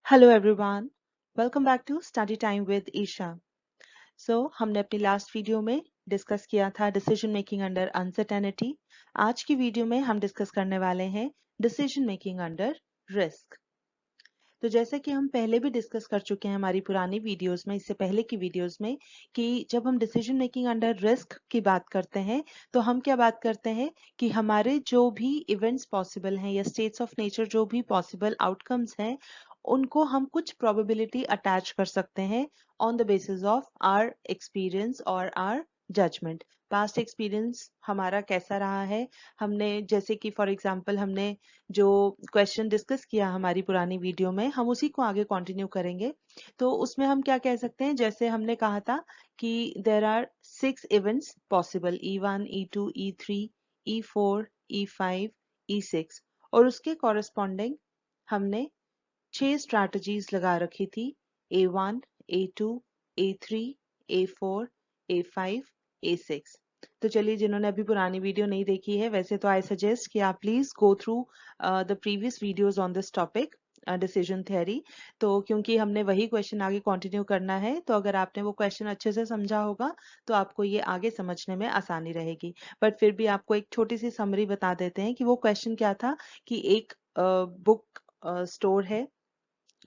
Hello everyone, welcome back to Study Time with Isha. हमने अपनी last video में discuss किया था डिसीजन मेकिंग अंडर अनसर्टेनिटी। आज की वीडियो में हम डिस्कस करने वाले हैं डिसीजन मेकिंग अंडर रिस्क। तो जैसा कि हम पहले भी डिस्कस कर चुके हैं हमारी पुरानी वीडियोस में, इससे पहले की वीडियोस में, कि जब हम डिसीजन मेकिंग अंडर रिस्क की बात करते हैं तो हम क्या बात करते हैं कि हमारे जो भी इवेंट्स पॉसिबल हैं या स्टेट्स ऑफ नेचर जो भी पॉसिबल आउटकम्स हैं उनको हम कुछ प्रोबेबिलिटी अटैच कर सकते हैं on the basis of our experience और आवर जजमेंट। पास्ट एक्सपीरियंस हमारा कैसा रहा है, हमने जैसे कि फॉर एग्जांपल हमने जो क्वेश्चन डिस्कस किया हमारी पुरानी वीडियो में, हम उसी को आगे कंटिन्यू करेंगे। तो उसमें हम क्या कह सकते हैं, जैसे हमने कहा था कि there are 6 events possible, E1, E2, E3, E4, E5, E6, और उसके कॉरेस्पॉन्डिंग हमने 6 स्ट्रैटेजीज लगा रखी थी, A1, A2, A3, A4, A5, A6। तो चलिए, जिन्होंने अभी पुरानी वीडियो नहीं देखी है, वैसे तो आई सजेस्ट कि आप please go through the previous videos on this topic decision theory. तो क्योंकि हमने वही क्वेश्चन आगे कंटिन्यू करना है, तो अगर आपने वो क्वेश्चन अच्छे से समझा होगा तो आपको ये आगे समझने में आसानी रहेगी। बट फिर भी आपको एक छोटी सी समरी बता देते हैं कि वो क्वेश्चन क्या था। कि एक बुक स्टोर है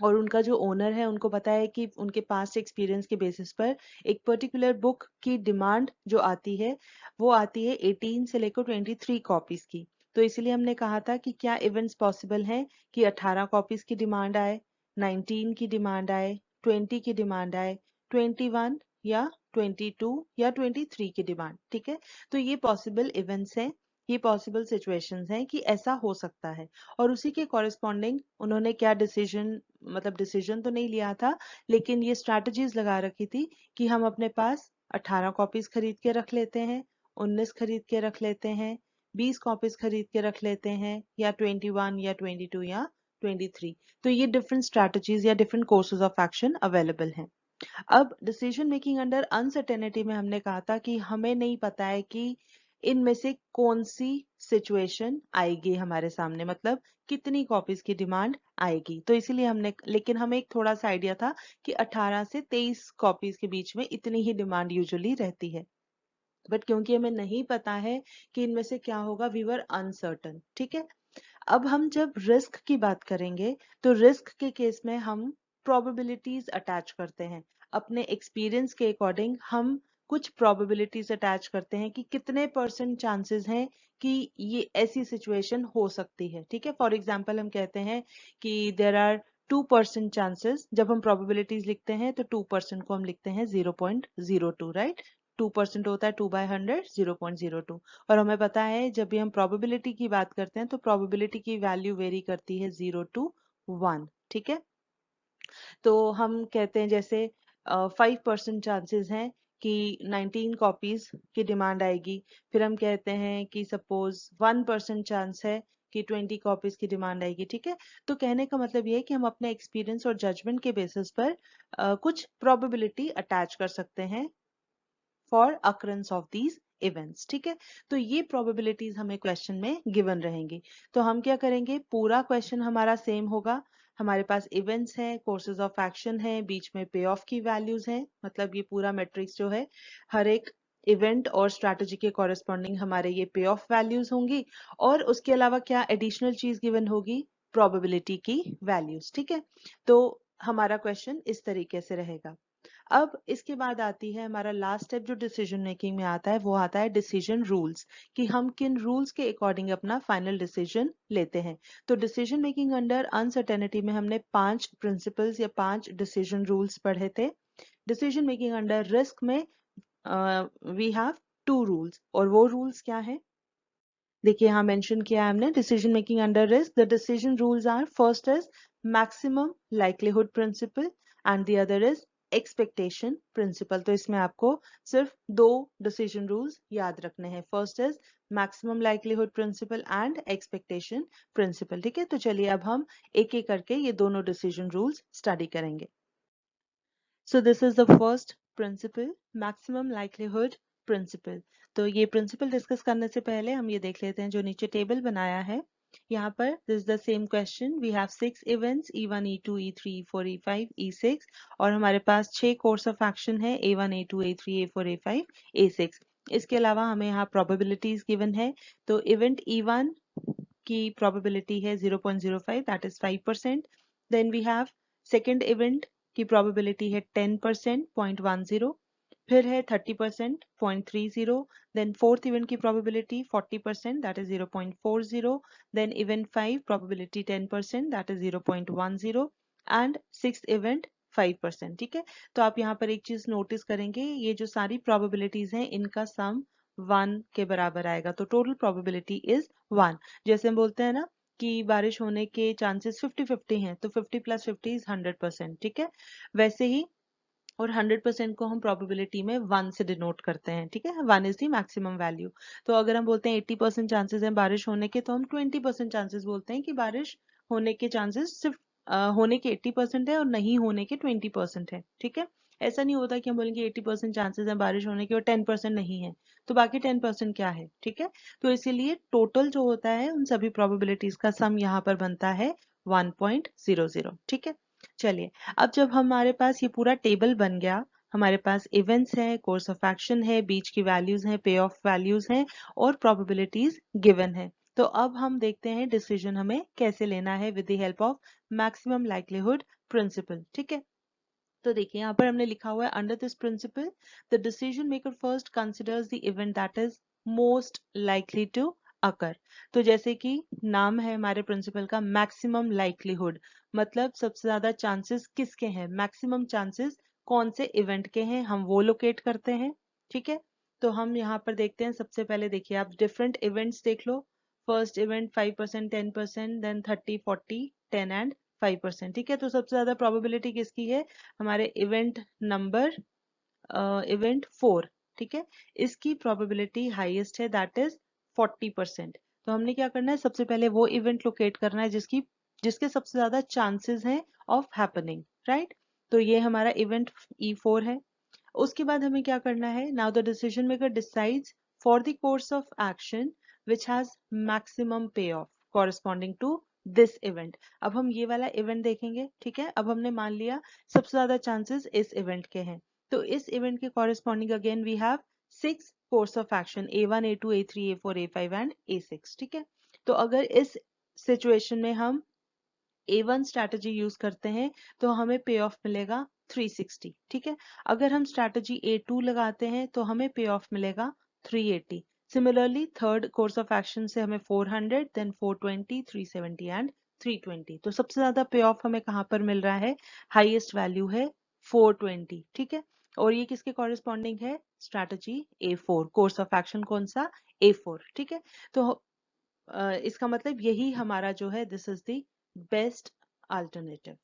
और उनका जो ओनर है उनको पता है कि उनके पास्ट एक्सपीरियंस के बेसिस पर एक पर्टिकुलर बुक की डिमांड जो आती है वो आती है 18 से लेकर 23 कॉपीज की। तो इसलिए हमने कहा था कि क्या इवेंट्स पॉसिबल हैं कि 18 कॉपीज की डिमांड आए, 19 की डिमांड आए, 20 की डिमांड आए, 21 या 22 या 23 की डिमांड। ठीक है, तो ये पॉसिबल इवेंट्स हैं, ये पॉसिबल सिचुएशंस हैं कि ऐसा हो सकता है। और उसी के कॉरेस्पॉन्डिंग उन्होंने क्या डिसीजन, मतलब डिसीजन तो नहीं लिया था, लेकिन ये स्ट्रैटेजीज लगा रखी थी कि हम अपने पास 18 कॉपीज खरीद के रख लेते हैं, 19 खरीद के रख लेते हैं, 20 कॉपीज खरीद के रख लेते हैं, या 21 या 22 या 23। तो ये डिफरेंट स्ट्रैटेजीज या different courses of action available हैं। अब डिसीजन मेकिंग अंडर अनसर्टेनिटी में हमने कहा था कि हमें नहीं पता है कि इनमें से कौन सी सिचुएशन आएगी हमारे सामने, मतलब कितनी कॉपीज की डिमांड आएगी। तो इसीलिए हमने, लेकिन हमें एक थोड़ा सा आइडिया था कि 18 से 23 कॉपीज के बीच में इतनी ही डिमांड यूजुअली रहती है। बट क्योंकि हमें नहीं पता है कि इनमें से क्या होगा, वी वर अनसर्टन। ठीक है, अब हम जब रिस्क की बात करेंगे तो रिस्क के केस में हम प्रोबेबिलिटीज अटैच करते हैं। अपने एक्सपीरियंस के अकॉर्डिंग हम कुछ प्रोबेबिलिटीज अटैच करते हैं कि कितने परसेंट चांसेस हैं कि ये ऐसी सिचुएशन हो सकती है। ठीक है, फॉर एग्जाम्पल हम कहते हैं कि देर आर 2% चांसेस। जब हम प्रोबेबिलिटीज लिखते हैं तो 2% को हम लिखते हैं 0.02, राइट। 2% होता है 2/100, 0.02। और हमें पता है जब भी हम प्रोबेबिलिटी की बात करते हैं तो प्रोबेबिलिटी की वैल्यू वेरी करती है 0 to 1। ठीक है, तो हम कहते हैं जैसे 5% चांसेस हैं कि 19 कॉपीज की डिमांड आएगी। फिर हम कहते हैं कि सपोज 1% चांस है कि 20 कॉपीज की डिमांड आएगी। ठीक है, तो कहने का मतलब ये है कि हम अपने एक्सपीरियंस और जजमेंट के बेसिस पर कुछ प्रोबेबिलिटी अटैच कर सकते हैं for occurrence of these events. ठीक है, तो ये प्रोबेबिलिटीज हमें क्वेश्चन में गिवन रहेंगी। तो हम क्या करेंगे, पूरा क्वेश्चन हमारा सेम होगा। हमारे पास इवेंट्स हैं, कोर्सेज ऑफ एक्शन है, बीच में पे ऑफ की वैल्यूज हैं, मतलब ये पूरा मैट्रिक्स जो है हर एक इवेंट और स्ट्रैटेजी के कॉरेस्पॉन्डिंग हमारे ये पे ऑफ वैल्यूज होंगी। और उसके अलावा क्या एडिशनल चीज गिवन होगी, प्रोबेबिलिटी की वैल्यूज। ठीक है, तो हमारा क्वेश्चन इस तरीके से रहेगा। अब इसके बाद आती है हमारा लास्ट स्टेप जो डिसीजन मेकिंग में आता है, वो आता है डिसीजन रूल्स, कि हम किन रूल्स के अकॉर्डिंग अपना फाइनल डिसीजन लेते हैं। तो डिसीजन मेकिंग अंडर अनसर्टेनिटी में हमने 5 प्रिंसिपल्स या 5 डिसीजन रूल्स पढ़े थे। डिसीजन मेकिंग अंडर रिस्क में वी हैव 2 रूल्स, और वो रूल्स क्या है, देखिए यहाँ मेंशन किया है हमने। Decision making under risk, the decision rules are, first is maximum likelihood principle and the other is expectation principle. तो इसमें आपको सिर्फ 2 डिसीजन रूल्स याद रखने हैं, first is maximum likelihood principle and expectation principle. ठीक है, तो चलिए अब हम एक एक करके ये दोनों डिसीजन रूल्स स्टडी करेंगे। So this is the first principle, maximum likelihood principle. तो ये प्रिंसिपल डिस्कस करने से पहले हम ये देख लेते हैं जो नीचे टेबल बनाया है। यहाँ पर this is the same question, we have 6 events E1, E2, E3, E4, E5, E6 और हमारे पास 6 कोर्स ऑफ एक्शन है A1, A2, A3, A4, A5, A6। इसके अलावा हमें यहाँ प्रोबेबिलिटीज गिवन है। तो इवेंट E1 की प्रोबेबिलिटी है 0.05, that is 5%। Then we have second event की प्रोबेबिलिटी है 10%, 0.10। फिर है 30%, 0.30। देन फोर्थ इवेंट की probability 40%, that is 0.40। Then event 5 probability 10%, that is 0.10 and sixth event 5%। ठीक है, तो आप यहाँ पर एक चीज नोटिस करेंगे, ये जो सारी प्रोबेबिलिटीज हैं इनका सम 1 के बराबर आएगा, तो टोटल प्रोबेबिलिटी इज 1। जैसे हम बोलते हैं ना कि बारिश होने के चांसेस 50-50 हैं, तो 50 + 50 इज 100%। ठीक है, वैसे ही और 100% को हम प्रोबेबिलिटी में 1 से डिनोट करते हैं। ठीक है, 1 इज द मैक्सिमम वैल्यू। तो अगर हम बोलते हैं 80% चांसेस हैं बारिश होने के, तो हम 20% चांसेस बोलते हैं कि बारिश होने के चांसेस सिर्फ होने के 80% है और नहीं होने के 20% है। ठीक है, ऐसा नहीं होता कि हम बोलेंगे 80% चांसेस हैं बारिश होने के और 10% नहीं है, तो बाकी 10% क्या है। ठीक है, तो इसीलिए टोटल जो होता है उन सभी प्रोबेबिलिटीज का सम यहाँ पर बनता है 1.00। ठीक है, चलिए अब जब हमारे पास ये पूरा टेबल बन गया, हमारे पास इवेंट्स है, कोर्स ऑफ एक्शन है, बीच की वैल्यूज हैं, पे ऑफ वैल्यूज हैं और प्रोबेबिलिटीज गिवन है। तो अब हम देखते हैं डिसीजन हमें कैसे लेना है with the help of maximum likelihood principle. ठीक है, तो देखिए यहाँ पर हमने लिखा हुआ है, under this principle the decision maker first considers the event that is most likely to occur. तो जैसे कि नाम है हमारे प्रिंसिपल का मैक्सिमम लाइक्लीहुड, मतलब सबसे ज्यादा चांसेस किसके हैं, मैक्सिमम चांसेस कौन से इवेंट के हैं, हम वो लोकेट करते हैं। ठीक है, तो हम यहाँ पर देखते हैं, सबसे पहले देखिए आप डिफरेंट इवेंट्स देख लो। First event 5%, 10%, then 30, 40, 10 and 5%। ठीक है, तो सबसे ज्यादा प्रोबेबिलिटी किसकी है, हमारे इवेंट नंबर इवेंट 4। ठीक है, इसकी प्रोबेबिलिटी हाईएस्ट है, दैट इज 40%। तो हमने क्या करना है, सबसे पहले वो इवेंट लोकेट करना है जिसके सबसे ज्यादा चांसेस हैं ऑफ हैपनिंग, राइट। तो ये हमारा इवेंट E4 है। उसके बाद हमें क्या करना है, now the decision maker decides for the course of action which has maximum payoff corresponding to this event. अब हम ये वाला इवेंट देखेंगे। ठीक है, अब हमने मान लिया सबसे ज्यादा चांसेस इस इवेंट के हैं, तो इस इवेंट के corresponding again we have 6 course of action A1, A2, A3, A4, A5 and A6। ठीक है, तो अगर इस सिचुएशन में हम A1 स्ट्रैटेजी यूज करते हैं तो हमें पे ऑफ मिलेगा 360। ठीक है, अगर हम स्ट्रैटेजी A2 लगाते हैं तो हमें पे ऑफ मिलेगा 380। Similarly third course of action से हमें 400, देन 420, 370 एंड 320। तो सबसे ज्यादा पे ऑफ हमें कहाँ पर मिल रहा है, हाईएस्ट वैल्यू है 420। ठीक है, और ये किसके कॉरेस्पॉन्डिंग है, strategy A4, course of action कौन सा, A4। ठीक है, तो इसका मतलब यही हमारा जो है, this is the best alternative,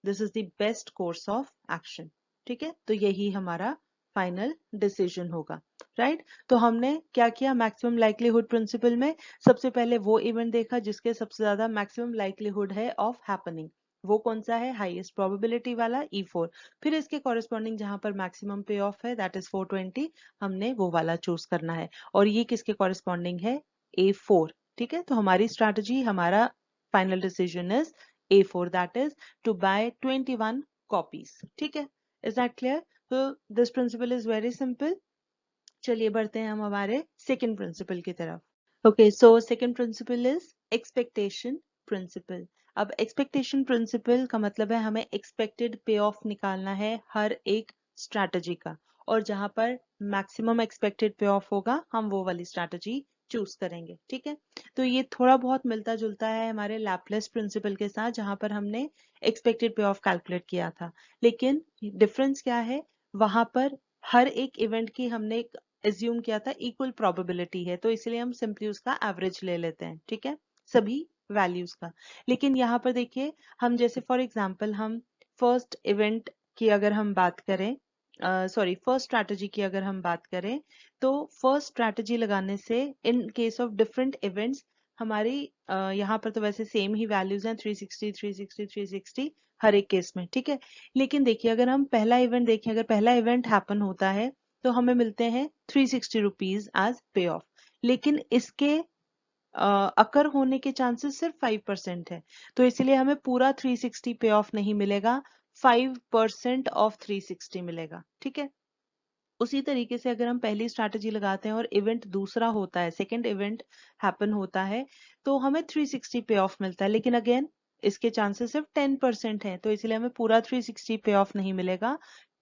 this is the best course of action. ठीक है, तो यही हमारा फाइनल डिसीजन होगा, राइट। तो हमने क्या किया, मैक्सिमम लाइक्लीहुड प्रिंसिपल में सबसे पहले वो इवेंट देखा जिसके सबसे ज्यादा मैक्सिमम लाइक्लीहुड है ऑफ हैपनिंग, वो कौन सा है, हाईएस्ट प्रोबेबिलिटी वाला E4। फिर इसके कॉरेस्पॉन्डिंग जहां पर मैक्सिमम पे ऑफ है दैट इज 420, हमने वो वाला चूज करना है, और ये किसके कॉरेस्पॉन्डिंग है, A4। ठीक है, तो हमारी स्ट्रैटेजी, हमारा final decision is A4, that is to buy 21 copies। ठीक है, is that clear? So this principle is very simple। चलिए बढ़ते हैं हम हमारे सेकंड प्रिंसिपल की तरफ। Okay, so second principle is expectation principle. अब एक्सपेक्टेशन प्रिंसिपल का मतलब है हमें एक्सपेक्टेड पे ऑफ निकालना है हर एक स्ट्रैटेजी का, और जहां पर मैक्सिमम एक्सपेक्टेड पे ऑफ होगा हम वो वाली स्ट्रैटेजी चूज करेंगे। ठीक है, तो ये थोड़ा बहुत मिलता जुलता है हमारे लैपलेस प्रिंसिपल के साथ, जहां पर हमने एक्सपेक्टेड पे ऑफ कैलकुलेट किया था, लेकिन डिफरेंस क्या है, वहां पर हर एक इवेंट की हमने एज्यूम किया था इक्वल प्रोबेबिलिटी है, तो इसलिए हम सिंपली उसका एवरेज ले लेते हैं। ठीक है, सभी वैल्यूज का। लेकिन यहाँ पर देखिए, हम जैसे फॉर एग्जांपल हम फर्स्ट इवेंट की अगर हम बात करें, फर्स्ट स्ट्रैटेजी की अगर हम बात करें, तो फर्स्ट स्ट्रैटेजी लगाने से in case of different events हमारी यहाँ पर तो वैसे सेम ही वैल्यूज हैं, 360, 360, 360 हर एक केस में। ठीक है, लेकिन देखिए अगर हम पहला इवेंट देखें, अगर पहला इवेंट हैपन होता है तो हमें मिलते हैं 360 रुपीज एज पे ऑफ, लेकिन इसके अकर होने के चांसेस सिर्फ 5% है, तो इसलिए हमें पूरा 360 पे ऑफ नहीं मिलेगा, 5% ऑफ 360 मिलेगा। ठीक है, उसी तरीके से अगर हम पहली स्ट्रैटेजी लगाते हैं और इवेंट दूसरा होता है, सेकंड इवेंट हैपन होता है, तो हमें 360 पे ऑफ मिलता है, लेकिन अगेन इसके चांसेस सिर्फ 10% हैं, तो इसलिए हमें पूरा 360 पे ऑफ नहीं मिलेगा,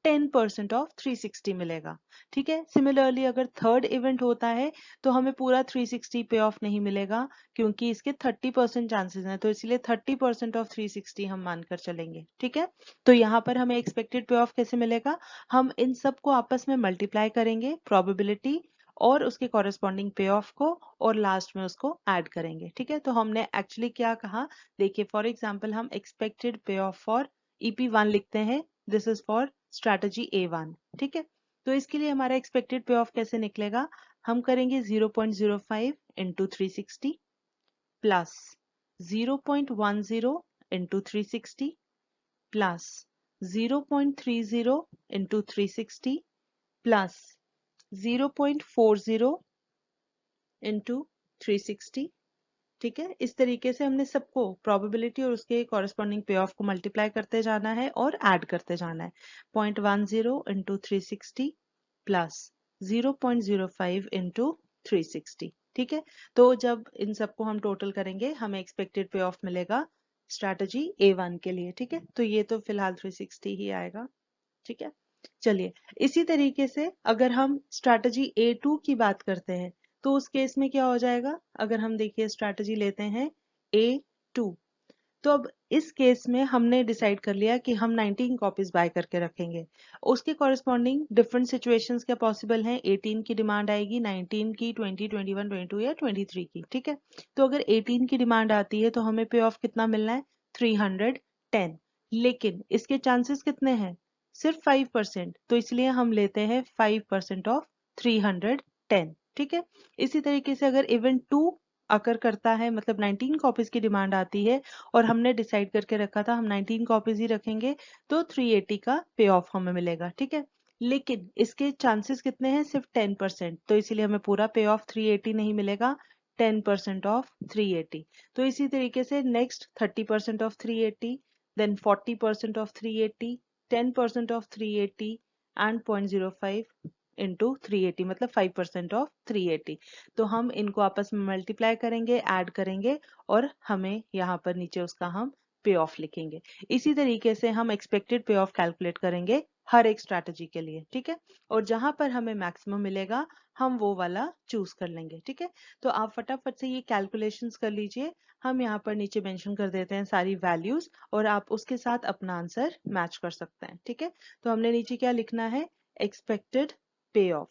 10% ऑफ 360 मिलेगा। ठीक है, सिमिलरली अगर थर्ड इवेंट होता है तो हमें पूरा 360 पे ऑफ नहीं मिलेगा, क्योंकि इसके 30% चांसेस हैं, तो इसलिए 30% ऑफ 360 हम मानकर चलेंगे। ठीक है, तो यहाँ पर हमें एक्सपेक्टेड पे ऑफ कैसे मिलेगा, हम इन सब को आपस में मल्टीप्लाई करेंगे, प्रोबेबिलिटी और उसके कॉरेस्पॉन्डिंग पे ऑफ को, और लास्ट में उसको ऐड करेंगे। ठीक है, तो हमने एक्चुअली क्या कहा, देखिए फॉर एग्जांपल हम expected payoff for EP1 लिखते हैं, this is for strategy A1। ठीक है, तो इसके लिए हमारा एक्सपेक्टेड पे ऑफ कैसे निकलेगा, हम करेंगे 0.05 into 360 plus 0.10 into 360 plus 0.30 into 360 plus 0.40 into 360। ठीक है, इस तरीके से हमने सबको प्रोबेबिलिटी और उसके कॉरेस्पॉन्डिंग पे ऑफ को मल्टीप्लाई करते जाना है और ऐड करते जाना है। 0.10 इंटू 360 प्लस 0.05 इंटू 360। ठीक है, तो जब इन सबको हम टोटल करेंगे हमें एक्सपेक्टेड पे ऑफ मिलेगा स्ट्रैटेजी A1 के लिए। ठीक है, तो ये तो फिलहाल 360 ही आएगा। ठीक है, चलिए इसी तरीके से अगर हम स्ट्रैटेजी A2 की बात करते हैं तो उस केस में क्या हो जाएगा, अगर हम देखिए स्ट्रैटेजी लेते हैं A2, तो अब इस केस में हमने डिसाइड कर लिया कि हम 19 कॉपीज बाय करके रखेंगे। उसके कॉरेस्पॉन्डिंग डिफरेंट सिचुएशंस क्या पॉसिबल हैं, 18 की डिमांड आएगी, 19 की, 20, 21, 22 या 23 की। ठीक है, तो अगर 18 की डिमांड आती है तो हमें पे ऑफ कितना मिलना है, 310, लेकिन इसके चांसेस कितने हैं, सिर्फ 5%, तो इसलिए हम लेते हैं 5% ऑफ 310। ठीक है, इसी तरीके से अगर इवेंट 2 अकर करता है, मतलब 19 कॉपीज की डिमांड आती है और हमने डिसाइड करके रखा था हम 19 कॉपीज ही रखेंगे, तो 380 का पे ऑफ हमें मिलेगा। ठीक है, लेकिन इसके चांसेस कितने हैं, सिर्फ 10%, तो इसीलिए हमें पूरा पे ऑफ 380 नहीं मिलेगा, 10% ऑफ 380। तो इसी तरीके से next 30% of 380, then 40% of 380, 10% of 380 and 0.05 into 380, मतलब 5% ऑफ 380। तो हम इनको आपस में मल्टीप्लाई करेंगे, ऐड करेंगे और हमें यहाँ पर नीचे उसका हम पे ऑफ लिखेंगे। इसी तरीके से हम एक्सपेक्टेड पे ऑफ कैलकुलेट करेंगे हर एक स्ट्रैटेजी के लिए। ठीक है, और जहां पर हमें मैक्सिमम मिलेगा हम वो वाला चूज कर लेंगे। ठीक है, तो आप फटाफट से ये कैलकुलेशंस कर लीजिए, हम यहाँ पर नीचे मेंशन कर देते हैं सारी वैल्यूज और आप उसके साथ अपना आंसर मैच कर सकते हैं। ठीक है, तो हमने नीचे क्या लिखना है, एक्सपेक्टेड पे ऑफ,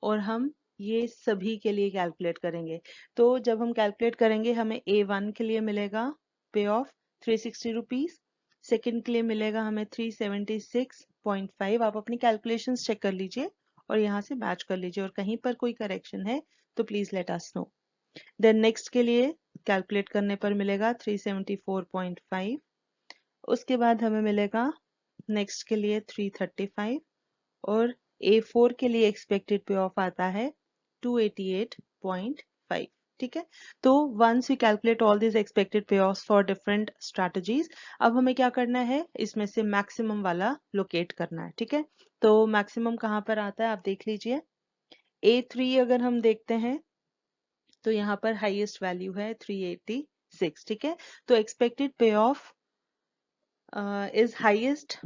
और हम ये सभी के लिए कैलकुलेट करेंगे। तो जब हम कैलकुलेट करेंगे हमें A1 के लिए मिलेगा पे ऑफ 360 रुपीज, सेकेंड के लिए मिलेगा हमें 376.5। आप अपनी कैलकुलेशंस चेक कर लीजिए और यहाँ से मैच कर लीजिए, और कहीं पर कोई करेक्शन है तो please let us know. Then next के लिए कैलकुलेट करने पर मिलेगा 374.5, उसके बाद हमें मिलेगा नेक्स्ट के लिए 335, और A4 के लिए एक्सपेक्टेड पे ऑफ आता है 288.5। ठीक है, तो once we calculate all this expected payoff for different strategies, अब हमें क्या करना है, इसमें से मैक्सिमम वाला लोकेट करना है। ठीक है, तो मैक्सिमम कहाँ पर आता है आप देख लीजिए, A3 अगर हम देखते हैं तो यहाँ पर हाईएस्ट वैल्यू है 386। ठीक है, तो एक्सपेक्टेड पे of is highest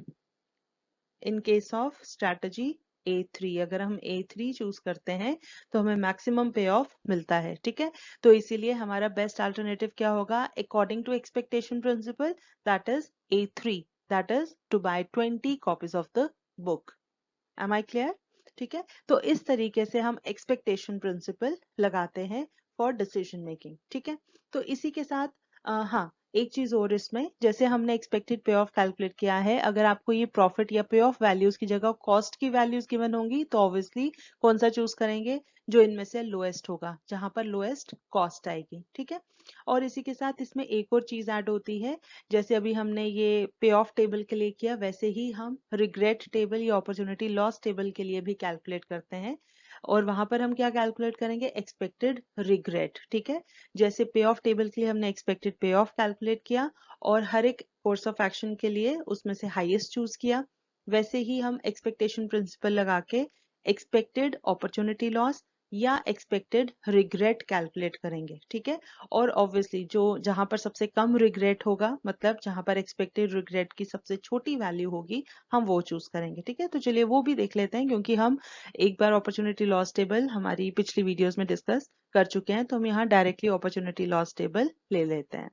in case of strategy A3। अगर हम A3 चूज करते हैं तो हमें मैक्सिमम पे ऑफ मिलता है। ठीक है, तो इसीलिए हमारा बेस्ट अल्टरनेटिव क्या होगा, according to expectation principle, that is A3, that is to buy 20 copies of the book. Am I clear? ठीक है, तो इस तरीके से हम एक्सपेक्टेशन प्रिंसिपल लगाते हैं फॉर डिसीजन मेकिंग। ठीक है, तो इसी के साथ हाँ एक चीज और, इसमें जैसे हमने एक्सपेक्टेड पे ऑफ कैलकुलेट किया है, अगर आपको ये प्रॉफिट या पे ऑफ वैल्यूज की जगह कॉस्ट की वैल्यूज गिवन होंगी तो ऑब्वियसली कौन सा चूज करेंगे, जो इनमें से लोएस्ट होगा, जहां पर लोएस्ट कॉस्ट आएगी। ठीक है, और इसी के साथ इसमें एक और चीज ऐड होती है, जैसे अभी हमने ये पे ऑफ टेबल के लिए किया, वैसे ही हम रिग्रेट टेबल या अपॉर्चुनिटी लॉस टेबल के लिए भी कैलकुलेट करते हैं। और वहां पर हम क्या कैलकुलेट करेंगे, एक्सपेक्टेड रिग्रेट। ठीक है, जैसे पे ऑफ टेबल के लिए हमने एक्सपेक्टेड पे ऑफ कैलकुलेट किया और हर एक कोर्स ऑफ एक्शन के लिए उसमें से हाईएस्ट चूज किया, वैसे ही हम एक्सपेक्टेशन प्रिंसिपल लगा के एक्सपेक्टेड अपॉर्चुनिटी लॉस या एक्सपेक्टेड रिग्रेट कैलकुलेट करेंगे। ठीक है, और ऑब्वियसली जो जहां पर सबसे कम रिग्रेट होगा, मतलब जहां पर एक्सपेक्टेड रिग्रेट की सबसे छोटी वैल्यू होगी, हम वो चूज करेंगे। ठीक है, तो चलिए वो भी देख लेते हैं, क्योंकि हम एक बार अपॉर्चुनिटी लॉस टेबल हमारी पिछली वीडियोस में डिस्कस कर चुके हैं, तो हम यहाँ डायरेक्टली अपॉर्चुनिटी लॉस टेबल ले लेते हैं।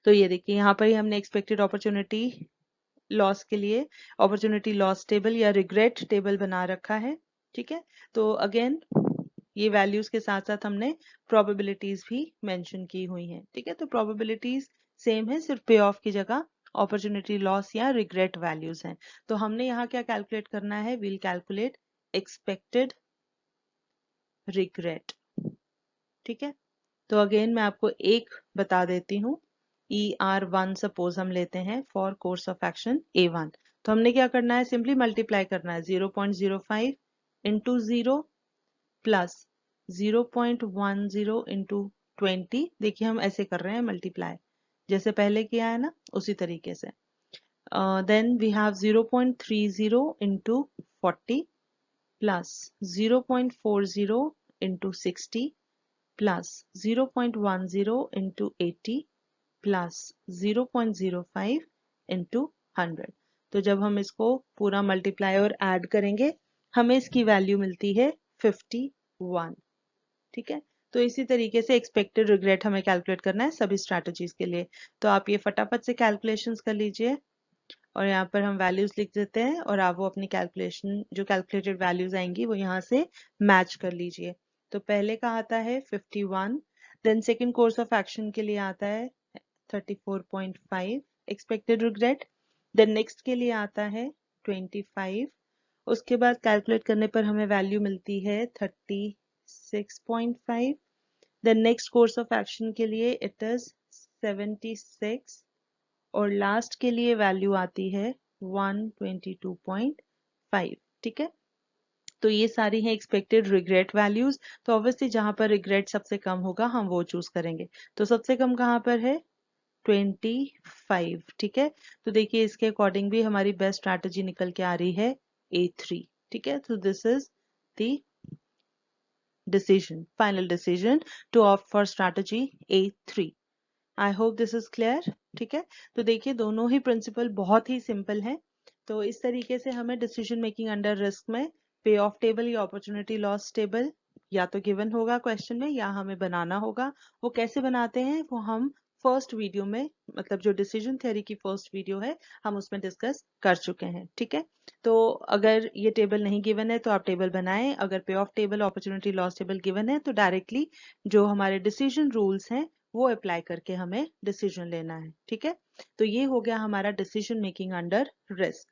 तो ये देखिए, यहाँ पर ही हमने एक्सपेक्टेड अपॉर्चुनिटी लॉस के लिए अपॉर्चुनिटी लॉस टेबल या रिग्रेट टेबल बना रखा है। ठीक है, तो अगेन ये वैल्यूज के साथ साथ हमने प्रोबेबिलिटीज भी मेंशन की हुई हैं। ठीक है, तो प्रोबेबिलिटीज सेम है, सिर्फ पे ऑफ की जगह अपॉर्चुनिटी लॉस या रिग्रेट वैल्यूज हैं। तो हमने यहाँ क्या कैलकुलेट करना है, विल कैलकुलेट एक्सपेक्टेड रिग्रेट। ठीक है, तो अगेन मैं आपको एक बता देती हूँ, ER1 सपोज हम लेते हैं for course of action A1। तो हमने क्या करना है, सिंपली मल्टीप्लाई करना है 0.05 इंटू 0 प्लस 0.10 इंटू 20। देखिए हम ऐसे कर रहे हैं मल्टीप्लाई, जैसे पहले किया है ना, उसी तरीके से। Then we have 0.30 into 40 plus 0.40 into 60 plus 0.10 into 80 plus 0.05 into 100। तो जब हम इसको पूरा मल्टीप्लाई और ऐड करेंगे, हमें इसकी वैल्यू मिलती है 51। ठीक है, तो इसी तरीके से एक्सपेक्टेड रिग्रेट हमें कैलकुलेट करना है सभी स्ट्रैटेजीज के लिए। तो आप ये फटाफट से कैलकुलेशंस कर लीजिए और यहाँ पर हम वैल्यूज लिख देते हैं और आप वो अपनी कैलकुलेशन, जो कैलकुलेटेड वैल्यूज आएंगी वो यहाँ से मैच कर लीजिए। तो पहले का आता है 51, then second course of action के लिए आता है 34.5 एक्सपेक्टेड रिग्रेट, देन नेक्स्ट के लिए आता है 25, उसके बाद कैलकुलेट करने पर हमें वैल्यू मिलती है 36.5, then next course of action के लिए इट इज 76 और लास्ट के लिए वैल्यू आती है 122.5। ठीक है, तो ये सारी हैं एक्सपेक्टेड रिग्रेट वैल्यूज। तो ऑब्वियसली जहां पर रिग्रेट सबसे कम होगा हम वो चूज करेंगे। तो सबसे कम कहाँ पर है, 25। ठीक है, तो देखिए इसके अकॉर्डिंग भी हमारी बेस्ट स्ट्रैटेजी निकल के आ रही है A3। ठीक है, तो this is the decision, final decision to opt for strategy A3। I hope this is clear. ठीक है, तो देखिए दोनों ही प्रिंसिपल बहुत ही सिंपल हैं। तो इस तरीके से हमें डिसीजन मेकिंग अंडर रिस्क में पे ऑफ टेबल या अपॉर्चुनिटी लॉस टेबल या तो गिवन होगा क्वेश्चन में या हमें बनाना होगा। वो कैसे बनाते हैं वो हम फर्स्ट वीडियो में, मतलब जो डिसीजन थ्योरी की फर्स्ट वीडियो है, हम उसमें डिस्कस कर चुके हैं। ठीक है, तो अगर ये टेबल नहीं गिवन है तो आप टेबल बनाएं, अगर पे of table opportunity loss table given है तो डायरेक्टली जो हमारे डिसीजन रूल्स हैं वो अप्लाई करके हमें डिसीजन लेना है। ठीक है, तो ये हो गया हमारा डिसीजन मेकिंग अंडर रिस्क।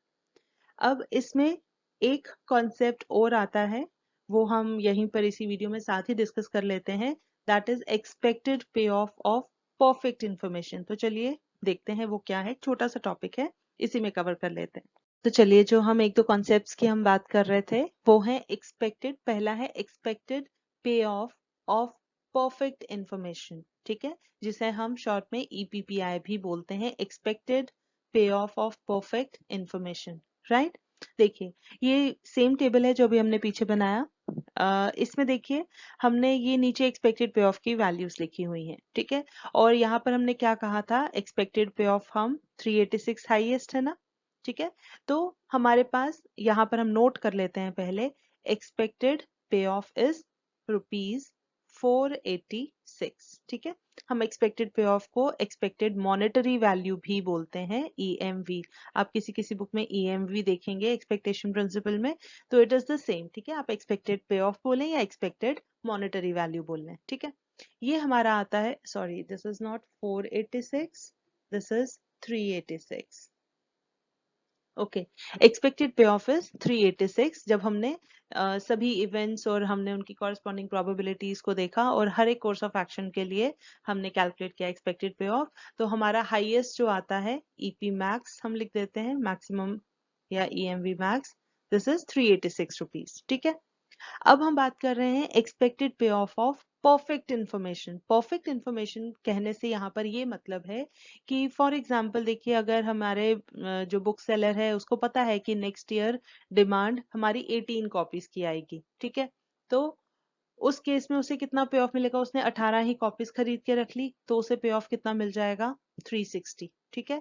अब इसमें एक कॉन्सेप्ट और आता है, वो हम यहीं पर इसी वीडियो में साथ ही डिस्कस कर लेते हैं, दैट इज एक्सपेक्टेड पे ऑफ ऑफ परफेक्ट इंफॉर्मेशन। तो चलिए देखते हैं वो क्या है, छोटा सा टॉपिक है, इसी में कवर कर लेते हैं। तो चलिए जो हम एक दो कॉन्सेप्ट्स की हम बात कर रहे थे वो है एक्सपेक्टेड, पहला है एक्सपेक्टेड पे ऑफ ऑफ परफेक्ट इंफॉर्मेशन। ठीक है, जिसे हम शॉर्ट में EPPI भी बोलते हैं, एक्सपेक्टेड पे ऑफ परफेक्ट इंफॉर्मेशन। राइट, देखिए ये सेम टेबल है जो अभी हमने पीछे बनाया। इसमें देखिए हमने ये नीचे एक्सपेक्टेड पे ऑफ की वैल्यूज लिखी हुई हैं। ठीक है, और यहाँ पर हमने क्या कहा था, एक्सपेक्टेड पे ऑफ हम 386 हाईएस्ट है ना। ठीक है, तो हमारे पास यहाँ पर हम नोट कर लेते हैं पहले, एक्सपेक्टेड पे ऑफ इज ₹486। ठीक है, हम एक्सपेक्टेड पे ऑफ को एक्सपेक्टेड मॉनेटरी वैल्यू भी बोलते हैं, EMV। आप किसी किसी बुक में EMV देखेंगे एक्सपेक्टेशन प्रिंसिपल में, तो इट इज द सेम। ठीक है, आप एक्सपेक्टेड पे ऑफ बोलें या एक्सपेक्टेड मॉनेटरी वैल्यू बोल लें। ठीक है, ये हमारा आता है, sorry this is not 486, this is 386। Okay, expected पे ऑफ इज 386। जब हमने सभी इवेंट्स और हमने उनकी कॉरस्पॉन्डिंग प्रोबेबिलिटीज को देखा और हर एक कोर्स ऑफ एक्शन के लिए हमने कैलकुलेट किया एक्सपेक्टेड पे ऑफ, तो हमारा हाईएस्ट जो आता है EP मैक्स हम लिख देते हैं, मैक्सिमम या EMV max, this is 386 rupees. ठीक है, अब हम बात कर रहे हैं एक्सपेक्टेड पे of perfect information. Perfect information कहने से यहाँ पर ये मतलब है कि फॉर एग्जांपल देखिए, अगर हमारे जो बुक सेलर है उसको पता है कि नेक्स्ट ईयर डिमांड हमारी 18 कॉपीज की आएगी, ठीक है, तो उस केस में उसे कितना पे ऑफ मिलेगा? उसने 18 ही कॉपीज खरीद के रख ली तो उसे पे ऑफ कितना मिल जाएगा? 360, ठीक है।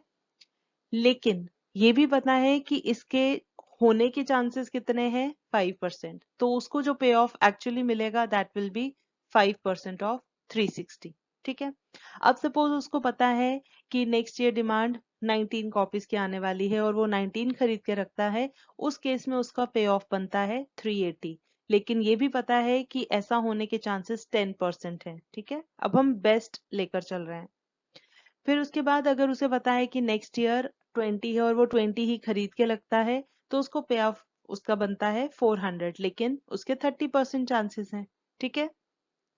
लेकिन ये भी पता है कि इसके होने के चांसेस कितने हैं? 5%। तो उसको जो पे ऑफ एक्चुअली मिलेगा दैट विल बी 5% ऑफ 360, ठीक है। अब सपोज उसको पता है कि नेक्स्ट ईयर डिमांड 19 कॉपीज की आने वाली है और वो 19 खरीद के रखता है, उस केस में उसका पे ऑफ बनता है 380। लेकिन ये भी पता है कि ऐसा होने के चांसेस 10% है, ठीक है। अब हम बेस्ट लेकर चल रहे हैं। फिर उसके बाद अगर उसे पता है कि नेक्स्ट ईयर 20 है और वो 20 ही खरीद के लगता है, तो उसको पे ऑफ उसका बनता है 400, लेकिन उसके 30% चांसेस हैं, ठीक है।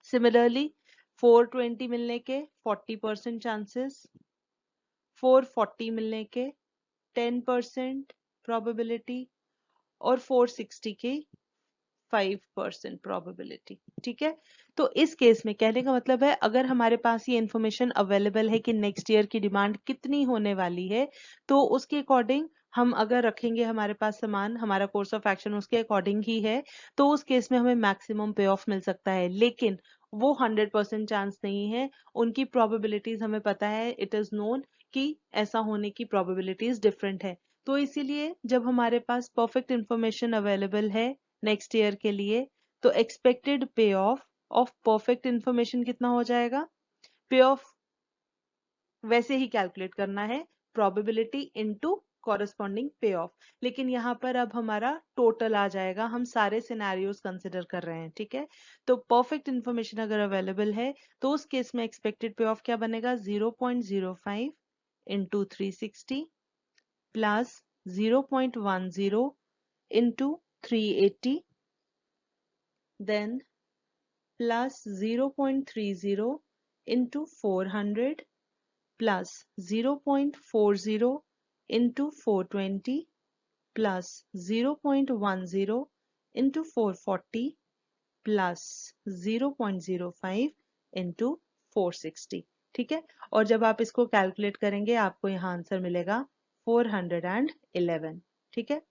सिमिलरली 420 मिलने के 40% चांसेस, 440 मिलने के 10% प्रोबेबिलिटी और 460 की 5% प्रोबेबिलिटी, ठीक है। तो इस केस में कहने का मतलब है, अगर हमारे पास ये इंफॉर्मेशन अवेलेबल है कि नेक्स्ट ईयर की डिमांड कितनी होने वाली है, तो उसके अकॉर्डिंग हम अगर रखेंगे हमारे पास सामान, हमारा कोर्स ऑफ एक्शन उसके अकॉर्डिंग ही है, तो उस केस में हमें मैक्सिमम पे ऑफ मिल सकता है। लेकिन वो 100% चांस नहीं है, उनकी प्रोबेबिलिटीज हमें पता है, इट इज नोन कि ऐसा होने की प्रोबेबिलिटीज डिफरेंट है। तो इसीलिए जब हमारे पास परफेक्ट इंफॉर्मेशन अवेलेबल है नेक्स्ट ईयर के लिए, तो एक्सपेक्टेड पे ऑफ परफेक्ट इंफॉर्मेशन कितना हो जाएगा? पे ऑफ वैसे ही कैलकुलेट करना है, प्रोबेबिलिटी इनटू कॉरेस्पॉन्डिंग पे ऑफ। लेकिन यहाँ पर अब हमारा टोटल आ जाएगा, हम सारे सिनेरियोज कंसिडर कर रहे हैं, ठीक है। तो परफेक्ट इंफॉर्मेशन अगर अवेलेबल है तो उस केस में एक्सपेक्टेड पे ऑफ क्या बनेगा? 0.05 into 360 plus 0.10 into 380 then plus 0.30 into 400 plus 0.40 into 420 plus 0.10 into 440 plus 0.05 into 460, ठीक है। और जब आप इसको कैलकुलेट करेंगे आपको यहाँ आंसर मिलेगा 411, ठीक है।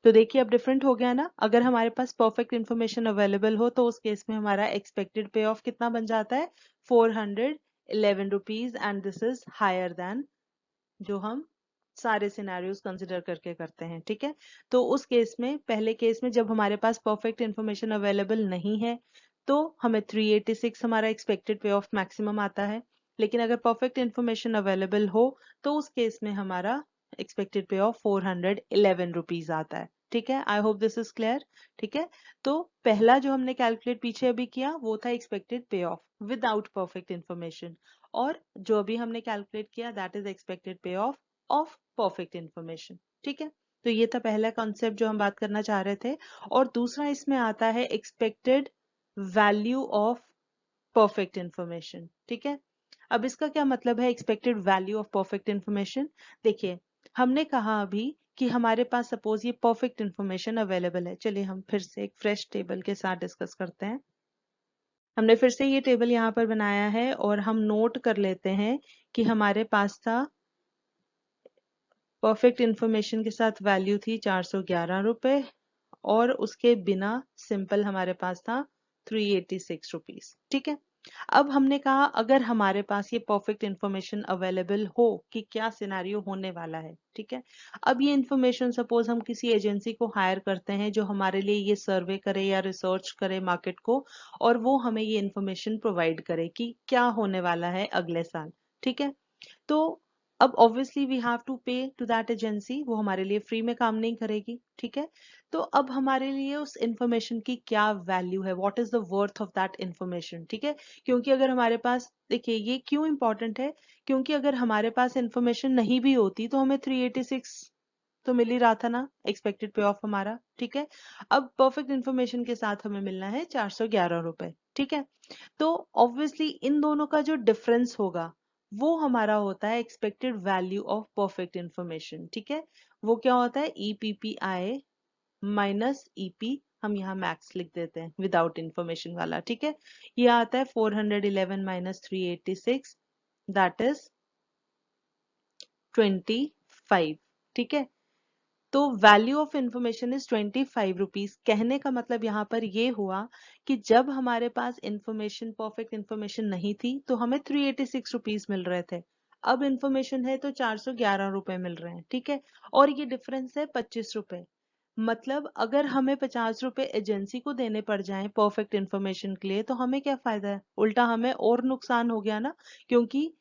तो देखिए अब डिफरेंट हो गया ना। अगर हमारे पास परफेक्ट इंफॉर्मेशन अवेलेबल हो तो उस केस में हमारा एक्सपेक्टेड पे ऑफ कितना बन जाता है? 411 rupees, and this is higher than जो हम सारे सिनेरियोज कंसिडर करके करते हैं, ठीक है। तो उस केस में, पहले केस में जब हमारे पास परफेक्ट इंफॉर्मेशन अवेलेबल नहीं है तो हमें 386 हमारा एक्सपेक्टेड पे ऑफ मैक्सिमम आता है। लेकिन अगर परफेक्ट इंफॉर्मेशन अवेलेबल हो तो उस केस में हमारा एक्सपेक्टेड पे ऑफ 411 रुपीज आता है, ठीक है। I hope this is clear, ठीक है। तो पहला जो हमने कैलकुलेट पीछे अभी किया वो था एक्सपेक्टेड पे ऑफ विदाउट परफेक्ट इंफॉर्मेशन, और जो अभी हमने कैलकुलेट किया दैट इज एक्सपेक्टेड पे ऑफ परफेक्ट इंफॉर्मेशन, ठीक है। तो ये था पहला कॉन्सेप्ट जो हम बात करना चाह रहे थे। और दूसरा इसमें आता है expected value of perfect information, ठीक है। अब इसका क्या मतलब है expected value of perfect information? देखिए, हमने कहा अभी कि हमारे पास सपोज ये परफेक्ट इंफॉर्मेशन अवेलेबल है। चलिए हम फिर से एक फ्रेश टेबल के साथ डिस्कस करते हैं। हमने फिर से ये टेबल यहाँ पर बनाया है और हम नोट कर लेते हैं कि हमारे पास था परफेक्ट इंफॉर्मेशन के साथ वैल्यू थी 411 रुपए, और उसके बिना सिंपल हमारे पास था 386 रुपीज, ठीक है। अब हमने कहा अगर हमारे पास ये परफेक्ट इंफॉर्मेशन अवेलेबल हो कि क्या सिनेरियो होने वाला है, ठीक है। अब ये इंफॉर्मेशन सपोज हम किसी एजेंसी को हायर करते हैं जो हमारे लिए ये सर्वे करे या रिसर्च करे मार्केट को, और वो हमें ये इंफॉर्मेशन प्रोवाइड करे कि क्या होने वाला है अगले साल, ठीक है। तो अब ऑब्वियसली वी हैव टू पे टू दैट एजेंसी, वो हमारे लिए फ्री में काम नहीं करेगी, ठीक है। तो अब हमारे लिए उस इंफॉर्मेशन की क्या वैल्यू है, what is the worth of that information, ठीक है। क्योंकि अगर हमारे पास, देखिए ये क्यों इंपॉर्टेंट है, क्योंकि अगर हमारे पास इंफॉर्मेशन नहीं भी होती तो हमें 386 तो मिल ही रहा था ना एक्सपेक्टेड पे ऑफ हमारा, ठीक है। अब परफेक्ट इंफॉर्मेशन के साथ हमें मिलना है 411 रुपए, ठीक है। तो ऑब्वियसली इन दोनों का जो डिफरेंस होगा वो हमारा होता है expected value of perfect information, ठीक है। वो क्या होता है? ईपीपीआई माइनस ईपी हम यहाँ मैक्स लिख देते हैं विदाउट इंफॉर्मेशन वाला, ठीक है। ये आता है 411 माइनस 386, दैट इज 25, ठीक है। तो value of information is 25 rupees. कहने का मतलब यहाँ पर ये हुआ कि जब हमारे पास इंफॉर्मेशन, परफेक्ट इंफॉर्मेशन नहीं थी तो हमें 386 रुपीज मिल रहे थे। अब इंफॉर्मेशन है तो 411 रुपए मिल रहे हैं, ठीक है। और ये डिफरेंस है 25 रुपए। मतलब अगर हमें 50 रुपए एजेंसी को देने पड़ जाएं परफेक्ट इंफॉर्मेशन के लिए तो हमें क्या फायदा है, उल्टा हमें और नुकसान हो गया ना, क्योंकि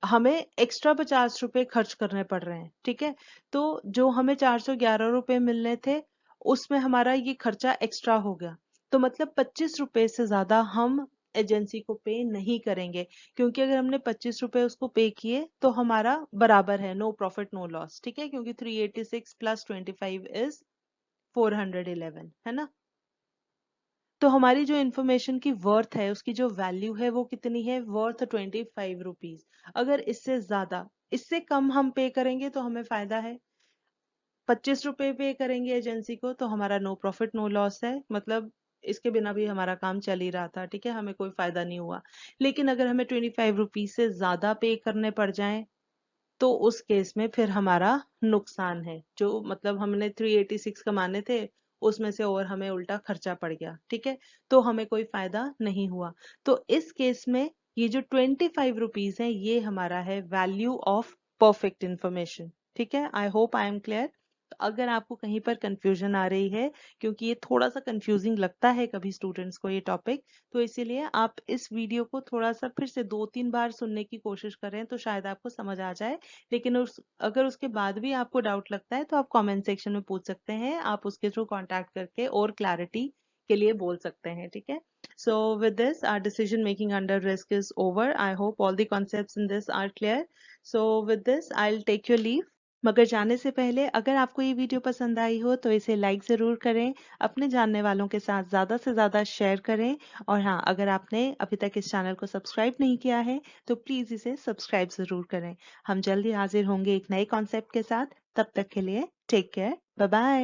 हमें एक्स्ट्रा 50 रुपए खर्च करने पड़ रहे हैं, ठीक है। तो जो हमें 411 रुपए मिलने थे उसमें हमारा ये खर्चा एक्स्ट्रा हो गया। तो मतलब 25 रुपए से ज्यादा हम एजेंसी को पे नहीं करेंगे, क्योंकि अगर हमने 25 रुपए उसको पे किए तो हमारा बराबर है, नो प्रॉफिट नो लॉस, ठीक है। क्योंकि 386 प्लस 25 इज 411, है ना। तो हमारी जो इंफॉर्मेशन की वर्थ है, उसकी जो वैल्यू है वो कितनी है, वर्थ 25 रुपीज। अगर इससे ज्यादा, इससे कम हम पे करेंगे तो हमें फायदा है। 25 रुपए पे करेंगे एजेंसी को तो हमारा नो प्रॉफिट नो लॉस है, मतलब इसके बिना भी हमारा काम चल ही रहा था, ठीक है, हमें कोई फायदा नहीं हुआ। लेकिन अगर हमें 25 रुपीज से ज्यादा पे करने पड़ जाए तो उस केस में फिर हमारा नुकसान है। जो मतलब हमने 386 कमाने थे उसमें से और हमें उल्टा खर्चा पड़ गया, ठीक है। तो हमें कोई फायदा नहीं हुआ। तो इस केस में ये जो 25 रुपीज है ये हमारा है वैल्यू ऑफ परफेक्ट इंफॉर्मेशन, ठीक है। I hope I am clear. अगर आपको कहीं पर कंफ्यूजन आ रही है, क्योंकि ये थोड़ा सा कंफ्यूजिंग लगता है कभी स्टूडेंट्स को ये टॉपिक, तो इसीलिए आप इस वीडियो को थोड़ा सा फिर से 2-3 बार सुनने की कोशिश करें तो शायद आपको समझ आ जाए। लेकिन अगर उसके बाद भी आपको डाउट लगता है तो आप कमेंट सेक्शन में पूछ सकते हैं, आप उसके थ्रू कांटेक्ट करके और क्लैरिटी के लिए बोल सकते हैं, ठीक है। So with this, our decision making under risk is over. I hope all the concepts in this are clear. So with this, I'll take your leave. मगर जाने से पहले अगर आपको ये वीडियो पसंद आई हो तो इसे लाइक ज़रूर करें, अपने जानने वालों के साथ ज़्यादा से ज़्यादा शेयर करें। और हाँ, अगर आपने अभी तक इस चैनल को सब्सक्राइब नहीं किया है तो प्लीज़ इसे सब्सक्राइब ज़रूर करें। हम जल्दी हाजिर होंगे एक नए कॉन्सेप्ट के साथ। तब तक के लिए टेक केयर, बाय बाय।